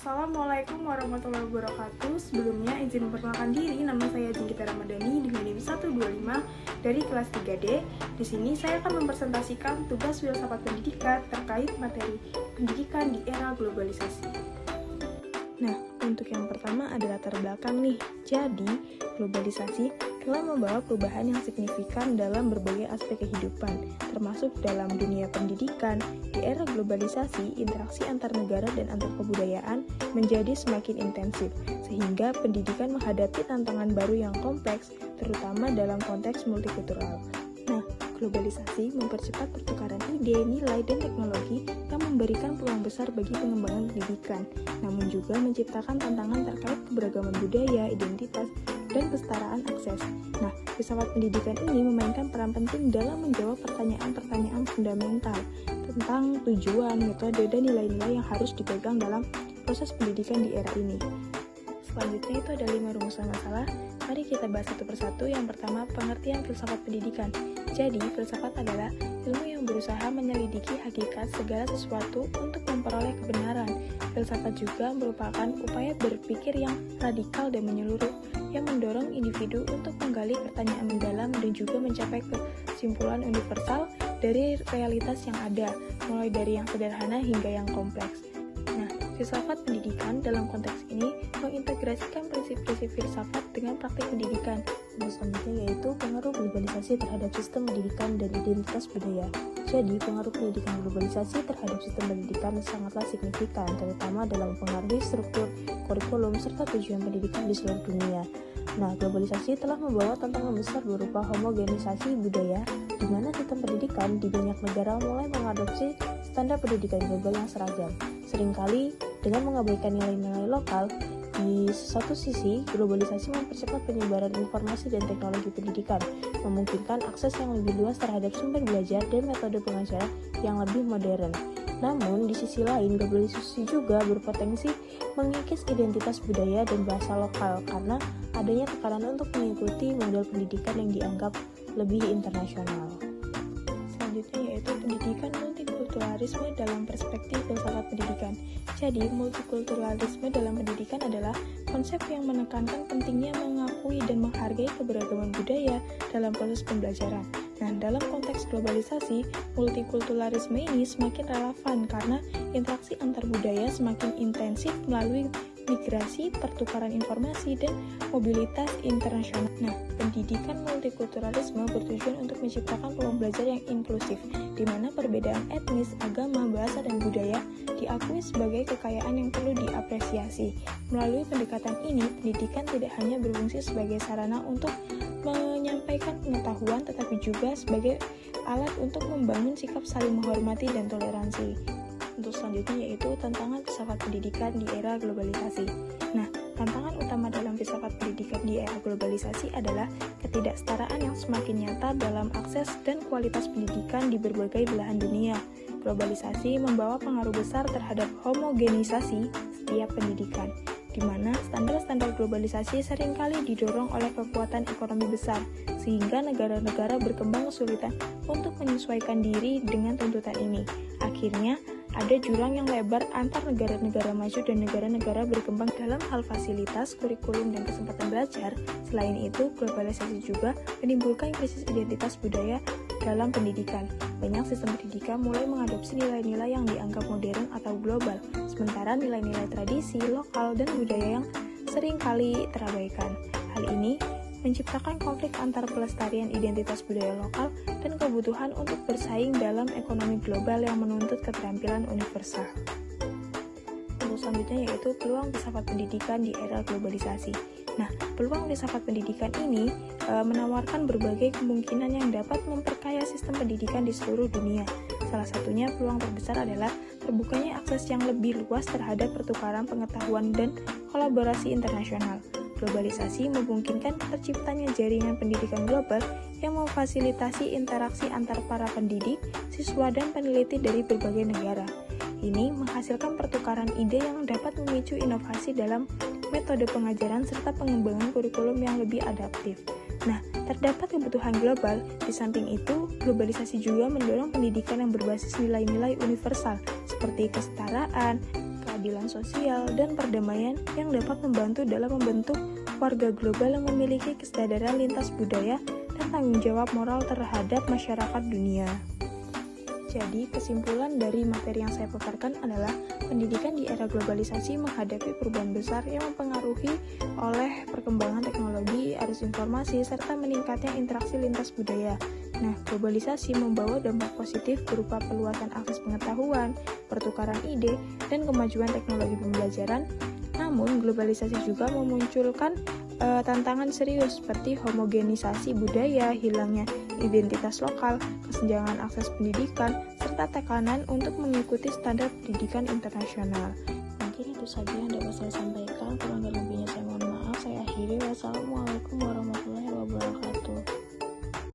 Assalamualaikum warahmatullahi wabarakatuh. Sebelumnya izin memperkenalkan diri, nama saya Jinggita Ramadhani dengan NIM 125 dari kelas 3D. Di sini saya akan mempresentasikan tugas filsafat pendidikan terkait materi pendidikan di era globalisasi. Nah, untuk yang pertama ada latar belakang nih. Jadi, globalisasi telah membawa perubahan yang signifikan dalam berbagai aspek kehidupan, termasuk dalam dunia pendidikan. Di era globalisasi, interaksi antar negara dan antar kebudayaan menjadi semakin intensif, sehingga pendidikan menghadapi tantangan baru yang kompleks, terutama dalam konteks multikultural. Nah, globalisasi mempercepat pertukaran ide, nilai, dan teknologi yang memberikan peluang besar bagi pengembangan pendidikan, namun juga menciptakan tantangan terkait keberagaman budaya, identitas, dan kesetaraan akses. Nah, filsafat pendidikan ini memainkan peran penting dalam menjawab pertanyaan-pertanyaan fundamental tentang tujuan, metode, dan nilai-nilai yang harus dipegang dalam proses pendidikan di era ini. Selanjutnya itu ada 5 rumusan masalah. Mari kita bahas satu persatu. Yang pertama, pengertian filsafat pendidikan. Jadi, filsafat adalah ilmu yang berusaha menyelidiki hakikat segala sesuatu untuk memperoleh kebenaran. Filsafat juga merupakan upaya berpikir yang radikal dan menyeluruh, yang mendorong individu untuk menggali pertanyaan mendalam dan juga mencapai kesimpulan universal dari realitas yang ada, mulai dari yang sederhana hingga yang kompleks. Nah, filsafat pendidikan dalam konteks ini mengintegrasikan prinsip-prinsip filsafat dengan praktik pendidikan. Selanjutnya yaitu pengaruh globalisasi terhadap sistem pendidikan dan identitas budaya. Jadi, pengaruh pendidikan globalisasi terhadap sistem pendidikan sangatlah signifikan, terutama dalam mempengaruhi struktur, kurikulum, serta tujuan pendidikan di seluruh dunia. Nah, globalisasi telah membawa tantangan besar berupa homogenisasi budaya, di mana sistem pendidikan di banyak negara mulai mengadopsi standar pendidikan global yang seragam. Seringkali dengan mengabaikan nilai-nilai lokal. Di satu sisi, globalisasi mempercepat penyebaran informasi dan teknologi pendidikan, memungkinkan akses yang lebih luas terhadap sumber belajar dan metode pengajaran yang lebih modern. Namun, di sisi lain, globalisasi juga berpotensi mengikis identitas budaya dan bahasa lokal karena adanya tekanan untuk mengikuti model pendidikan yang dianggap lebih internasional. Selanjutnya yaitu pendidikan multikulturalisme dalam perspektif filsafat pendidikan. Jadi, multikulturalisme dalam pendidikan adalah konsep yang menekankan pentingnya mengakui dan menghargai keberagaman budaya dalam proses pembelajaran. Nah, dalam konteks globalisasi, multikulturalisme ini semakin relevan karena interaksi antar budaya semakin intensif melalui migrasi, pertukaran informasi, dan mobilitas internasional. Nah, pendidikan multikulturalisme bertujuan untuk menciptakan peluang belajar yang inklusif, di mana perbedaan etnis, agama, bahasa, dan budaya diakui sebagai kekayaan yang perlu diapresiasi. Melalui pendekatan ini, pendidikan tidak hanya berfungsi sebagai sarana untuk menyampaikan pengetahuan, tetapi juga sebagai alat untuk membangun sikap saling menghormati dan toleransi. Untuk selanjutnya yaitu tantangan filsafat pendidikan di era globalisasi. Nah, tantangan utama dalam filsafat pendidikan di era globalisasi adalah ketidaksetaraan yang semakin nyata dalam akses dan kualitas pendidikan di berbagai belahan dunia. Globalisasi membawa pengaruh besar terhadap homogenisasi setiap pendidikan, di mana standar-standar globalisasi seringkali didorong oleh kekuatan ekonomi besar, sehingga negara-negara berkembang kesulitan untuk menyesuaikan diri dengan tuntutan ini. Akhirnya, ada jurang yang lebar antar negara-negara maju dan negara-negara berkembang dalam hal fasilitas, kurikulum, dan kesempatan belajar. Selain itu, globalisasi juga menimbulkan krisis identitas budaya dalam pendidikan. Banyak sistem pendidikan mulai mengadopsi nilai-nilai yang dianggap modern atau global, sementara nilai-nilai tradisi, lokal, dan budaya yang sering kali terabaikan. Hal ini menciptakan konflik antar pelestarian identitas budaya lokal dan kebutuhan untuk bersaing dalam ekonomi global yang menuntut keterampilan universal. Untuk selanjutnya yaitu peluang filsafat pendidikan di era globalisasi. Nah, peluang filsafat pendidikan ini menawarkan berbagai kemungkinan yang dapat memperkaya sistem pendidikan di seluruh dunia. Salah satunya peluang terbesar adalah terbukanya akses yang lebih luas terhadap pertukaran pengetahuan dan kolaborasi internasional. Globalisasi memungkinkan terciptanya jaringan pendidikan global yang memfasilitasi interaksi antar para pendidik, siswa, dan peneliti dari berbagai negara. Ini menghasilkan pertukaran ide yang dapat memicu inovasi dalam metode pengajaran serta pengembangan kurikulum yang lebih adaptif. Nah, terdapat kebutuhan global. Di samping itu, globalisasi juga mendorong pendidikan yang berbasis nilai-nilai universal seperti kesetaraan, keadilan sosial, dan perdamaian yang dapat membantu dalam membentuk warga global yang memiliki kesadaran lintas budaya dan tanggung jawab moral terhadap masyarakat dunia. Jadi, kesimpulan dari materi yang saya paparkan adalah pendidikan di era globalisasi menghadapi perubahan besar yang mempengaruhi oleh perkembangan teknologi, arus informasi, serta meningkatnya interaksi lintas budaya. Nah, globalisasi membawa dampak positif berupa peluasan akses pengetahuan, pertukaran ide, dan kemajuan teknologi pembelajaran. Namun, globalisasi juga memunculkan tantangan serius seperti homogenisasi budaya, hilangnya identitas lokal, kesenjangan akses pendidikan, serta tekanan untuk mengikuti standar pendidikan internasional. Mungkin itu saja yang dapat saya sampaikan. Kurang dan lebihnya saya mohon maaf. Saya akhiri. Wassalamualaikum warahmatullahi wabarakatuh.